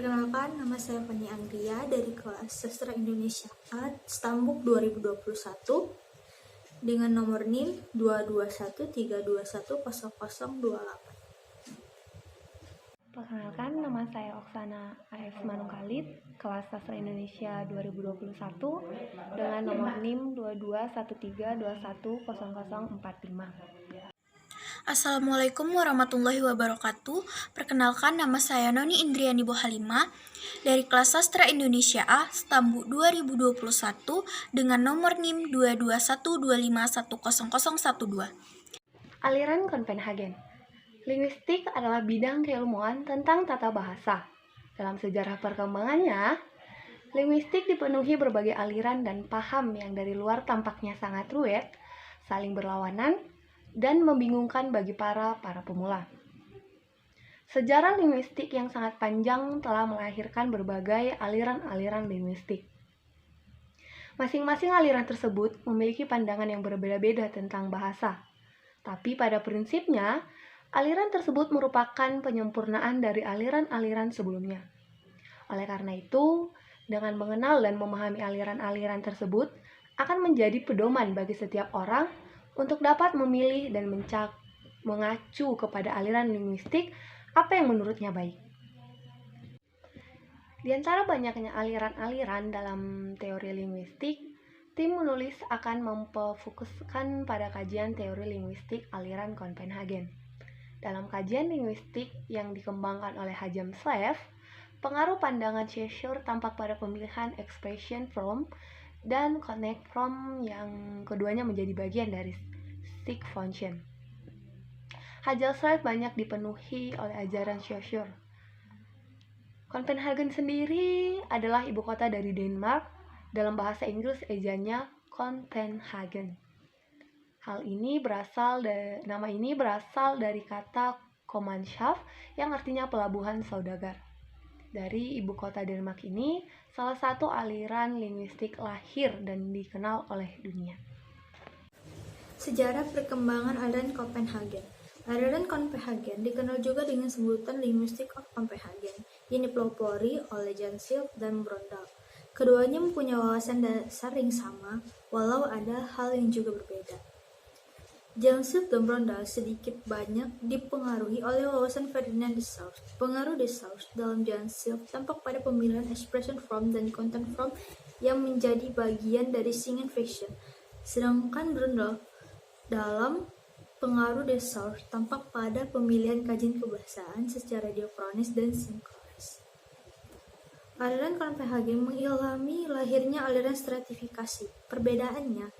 Perkenalkan, nama saya Fani Andria dari kelas Sastra Indonesia A Stambuk 2021 dengan nomor NIM 22132100028. Perkenalkan, nama saya Oksana AF Manungkalit, kelas Sastra Indonesia 2021 dengan nomor NIM 2213210045. Assalamualaikum warahmatullahi wabarakatuh. Perkenalkan, nama saya Noni Indriani Bohalima dari kelas Sastra Indonesia A Stambu 2021 dengan nomor NIM 22125100012. Aliran Copenhagen. Linguistik adalah bidang keilmuan tentang tata bahasa. Dalam sejarah perkembangannya, linguistik dipenuhi berbagai aliran dan paham yang dari luar tampaknya sangat rumit, saling berlawanan, dan membingungkan bagi para pemula. Sejarah linguistik yang sangat panjang telah melahirkan berbagai aliran-aliran linguistik. Masing-masing aliran tersebut memiliki pandangan yang berbeda-beda tentang bahasa. Tapi pada prinsipnya, aliran tersebut merupakan penyempurnaan dari aliran-aliran sebelumnya. Oleh karena itu, dengan mengenal dan memahami aliran-aliran tersebut akan menjadi pedoman bagi setiap orang untuk dapat memilih dan mengacu kepada aliran linguistik apa yang menurutnya baik. Di antara banyaknya aliran-aliran dalam teori linguistik, tim menulis akan memfokuskan pada kajian teori linguistik aliran Copenhagen. Dalam kajian linguistik yang dikembangkan oleh James Slave, pengaruh pandangan Saussure tampak pada pemilihan expression from dan connect from yang keduanya menjadi bagian dari seek function. James Slave banyak dipenuhi oleh ajaran Saussure. Copenhagen sendiri adalah ibu kota dari Denmark. Dalam bahasa Inggris ejanya Copenhagen. Nama ini berasal dari kata Komanshaft yang artinya pelabuhan saudagar. Dari ibu kota Denmark ini, salah satu aliran linguistik lahir dan dikenal oleh dunia. Sejarah perkembangan aliran Copenhagen. Aliran Copenhagen dikenal juga dengan sebutan Linguistic of Copenhagen yang dipelopori oleh Jansenius dan Brondel. Keduanya mempunyai wawasan dasar yang sama, walau ada hal yang juga berbeda. Jansenius dan Brondel sedikit banyak dipengaruhi oleh wawasan Ferdinand de Saussure. Pengaruh de Saussure dalam Jansenius tampak pada pemilihan expression from dan content from yang menjadi bagian dari singing fiction. Sedangkan Brondel dalam pengaruh de Saussure tampak pada pemilihan kajian kebahasaan secara diakronis dan sinkronis. Aliran Copenhagen mengilhami lahirnya aliran stratifikasi. Perbedaannya,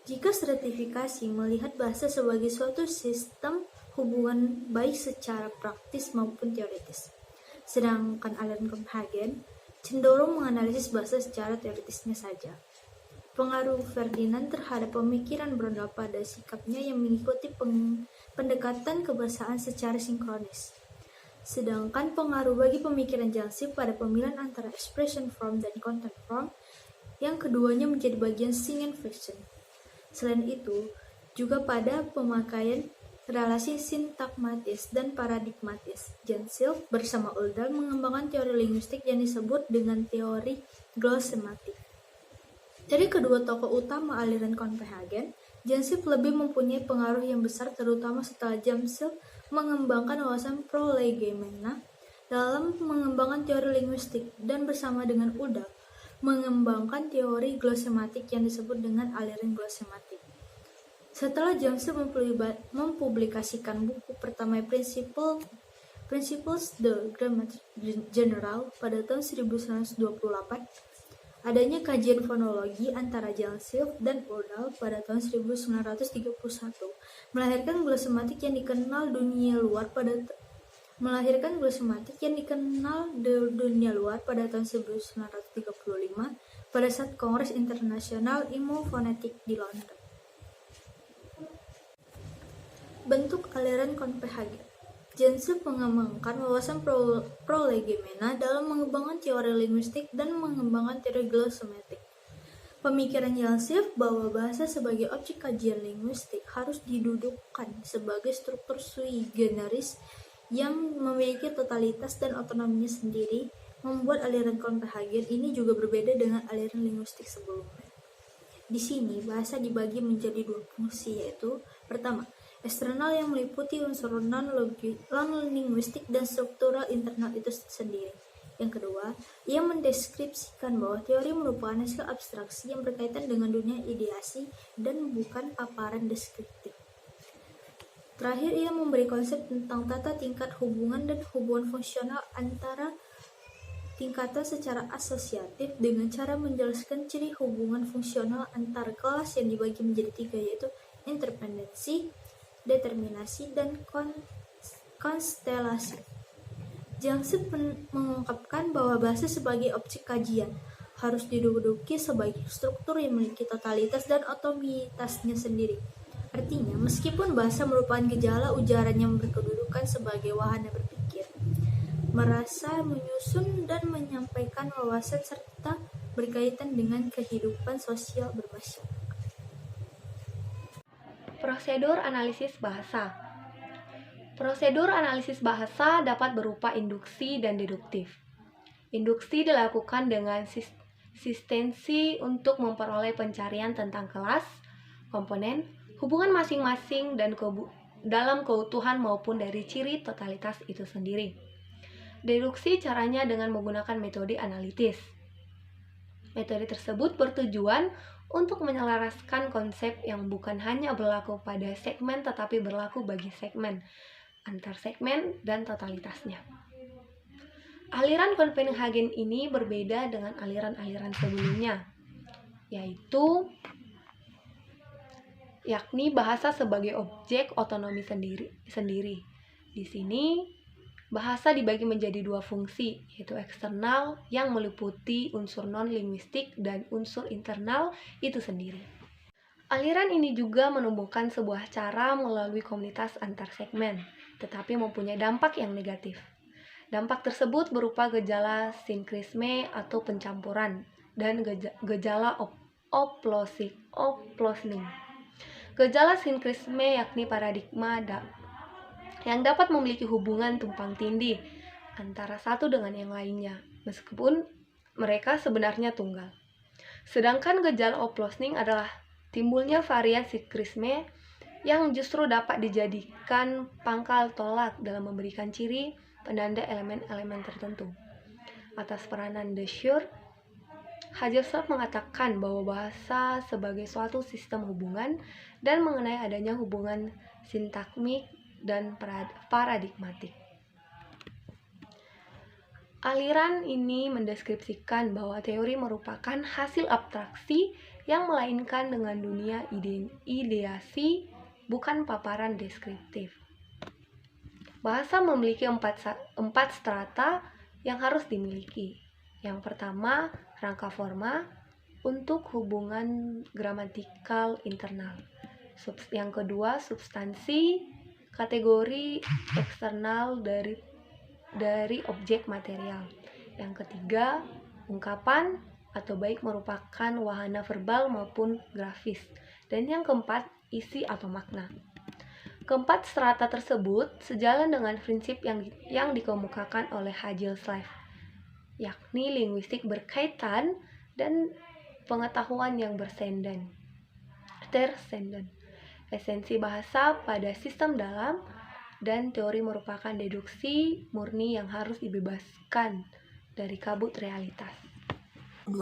jika stratifikasi melihat bahasa sebagai suatu sistem hubungan baik secara praktis maupun teoritis, sedangkan aliran Copenhagen cenderung menganalisis bahasa secara teoritisnya saja. Pengaruh Ferdinand terhadap pemikiran Brondel pada sikapnya yang mengikuti pendekatan kebahasaan secara sinkronis. Sedangkan pengaruh bagi pemikiran Jansenius pada pemilihan antara expression from dan content from, yang keduanya menjadi bagian singing fiction. Selain itu, juga pada pemakaian relasi sintagmatis dan paradigmatis. Jansenius bersama Oldal mengembangkan teori linguistik yang disebut dengan teori glosematik. Dari kedua tokoh utama aliran Copenhagen, Jansenius lebih mempunyai pengaruh yang besar terutama setelah Jansenius mengembangkan wawasan prolegomena dalam mengembangkan teori linguistik dan bersama dengan Oldal mengembangkan teori glosematik yang disebut dengan aliran glosematik. Setelah Jansenius mempublikasikan buku pertama Principles de Grammaire General pada tahun 1928, adanya kajian fonologi antara Jansenius dan Oldal pada tahun 1931 melahirkan glosematik yang dikenal dunia luar pada tahun 1935 pada saat Kongres Internasional Ilmu Fonetik di London. Bentuk aliran Copenhagen. Jansenius mengembangkan wawasan prolegomena dalam mengembangkan teori linguistik dan mengembangkan teori glosematik. Pemikiran Jansenius bahwa bahasa sebagai objek kajian linguistik harus didudukkan sebagai struktur sui generis yang memiliki totalitas dan otonominya sendiri membuat aliran Copenhagen ini juga berbeda dengan aliran linguistik sebelumnya. Di sini, bahasa dibagi menjadi dua fungsi, yaitu pertama, eksternal yang meliputi unsur non-linguistik dan struktural internal itu sendiri. Yang kedua, ia mendeskripsikan bahwa teori merupakan hasil abstraksi yang berkaitan dengan dunia ideasi dan bukan paparan deskriptif. Terakhir, ia memberi konsep tentang tata tingkat hubungan dan hubungan fungsional antara tingkatan secara asosiatif dengan cara menjelaskan ciri hubungan fungsional antar kelas yang dibagi menjadi tiga, yaitu interdependensi, determinasi, dan konstelasi. Jangsit mengungkapkan bahwa bahasa sebagai objek kajian harus diduduki sebagai struktur yang memiliki totalitas dan otonomitasnya sendiri. Artinya, meskipun bahasa merupakan gejala ujaran yang berkedudukan sebagai wahana berpikir, merasa, menyusun, dan menyampaikan wawasan serta berkaitan dengan kehidupan sosial bermasyarakat. Prosedur analisis bahasa. Prosedur analisis bahasa dapat berupa induksi dan deduktif. Induksi dilakukan dengan sistensi untuk memperoleh pencarian tentang kelas, komponen, hubungan masing-masing dan dalam keutuhan maupun dari ciri totalitas itu sendiri. Deduksi caranya dengan menggunakan metode analitis. Metode tersebut bertujuan untuk menyelaraskan konsep yang bukan hanya berlaku pada segmen tetapi berlaku bagi segmen, antar segmen, dan totalitasnya. Aliran Copenhagen ini berbeda dengan aliran-aliran sebelumnya, yakni bahasa sebagai objek otonomi sendiri. Di sini, bahasa dibagi menjadi dua fungsi, yaitu eksternal yang meliputi unsur non-linguistik dan unsur internal itu sendiri. Aliran ini juga menumbuhkan sebuah cara melalui komunitas antar segmen, tetapi mempunyai dampak yang negatif. Dampak tersebut berupa gejala sinkrisme atau pencampuran dan gejala oplosing. Gejala sinkrisme yakni paradigma yang dapat memiliki hubungan tumpang tindih antara satu dengan yang lainnya, meskipun mereka sebenarnya tunggal. Sedangkan gejala oplosing adalah timbulnya varian sinkrisme yang justru dapat dijadikan pangkal tolak dalam memberikan ciri penanda elemen-elemen tertentu. Atas peranan de Saussure, Hajerstorff mengatakan bahwa bahasa sebagai suatu sistem hubungan dan mengenai adanya hubungan sintakmik dan paradigmatik. Aliran ini mendeskripsikan bahwa teori merupakan hasil abstraksi yang melainkan dengan dunia ideasi, bukan paparan deskriptif. Bahasa memiliki empat strata yang harus dimiliki. Yang pertama, rangka forma untuk hubungan gramatikal internal. Yang kedua, substansi, kategori eksternal dari objek material. Yang ketiga, ungkapan atau baik merupakan wahana verbal maupun grafis. Dan yang keempat, isi atau makna. Keempat strata tersebut sejalan dengan prinsip yang dikemukakan oleh Hajerstorff, yakni linguistik berkaitan dan pengetahuan yang tersenden. Esensi bahasa pada sistem dalam dan teori merupakan deduksi murni yang harus dibebaskan dari kabut realitas. 2.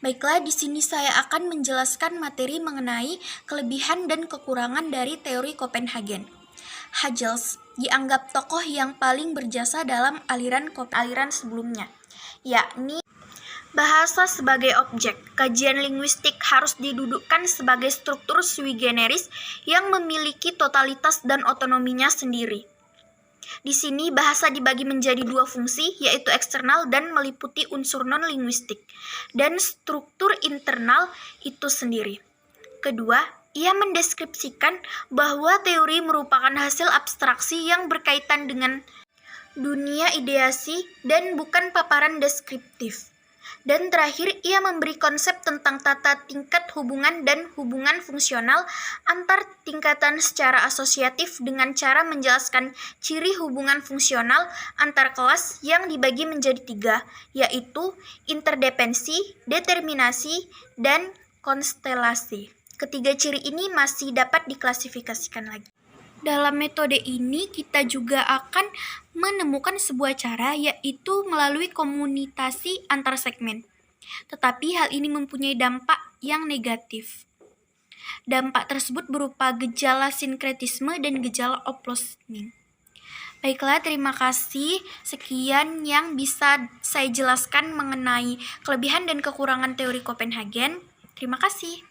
Baiklah, di sini saya akan menjelaskan materi mengenai kelebihan dan kekurangan dari teori Copenhagen. Hegel dianggap tokoh yang paling berjasa dalam aliran sebelumnya, yakni bahasa sebagai objek. Kajian linguistik harus didudukkan sebagai struktur sui generis yang memiliki totalitas dan otonominya sendiri. Di sini bahasa dibagi menjadi dua fungsi, yaitu eksternal dan meliputi unsur non-linguistik, dan struktur internal itu sendiri. Kedua, ia mendeskripsikan bahwa teori merupakan hasil abstraksi yang berkaitan dengan dunia ideasi dan bukan paparan deskriptif. Dan terakhir, ia memberi konsep tentang tata tingkat hubungan dan hubungan fungsional antar tingkatan secara asosiatif dengan cara menjelaskan ciri hubungan fungsional antar kelas yang dibagi menjadi 3, yaitu interdependensi, determinasi, dan konstelasi. Ketiga ciri ini masih dapat diklasifikasikan lagi. Dalam metode ini, kita juga akan menemukan sebuah cara, yaitu melalui komunikasi antar segmen. Tetapi hal ini mempunyai dampak yang negatif. Dampak tersebut berupa gejala sinkretisme dan gejala overlistening. Baiklah, terima kasih. Sekian yang bisa saya jelaskan mengenai kelebihan dan kekurangan teori Copenhagen. Terima kasih.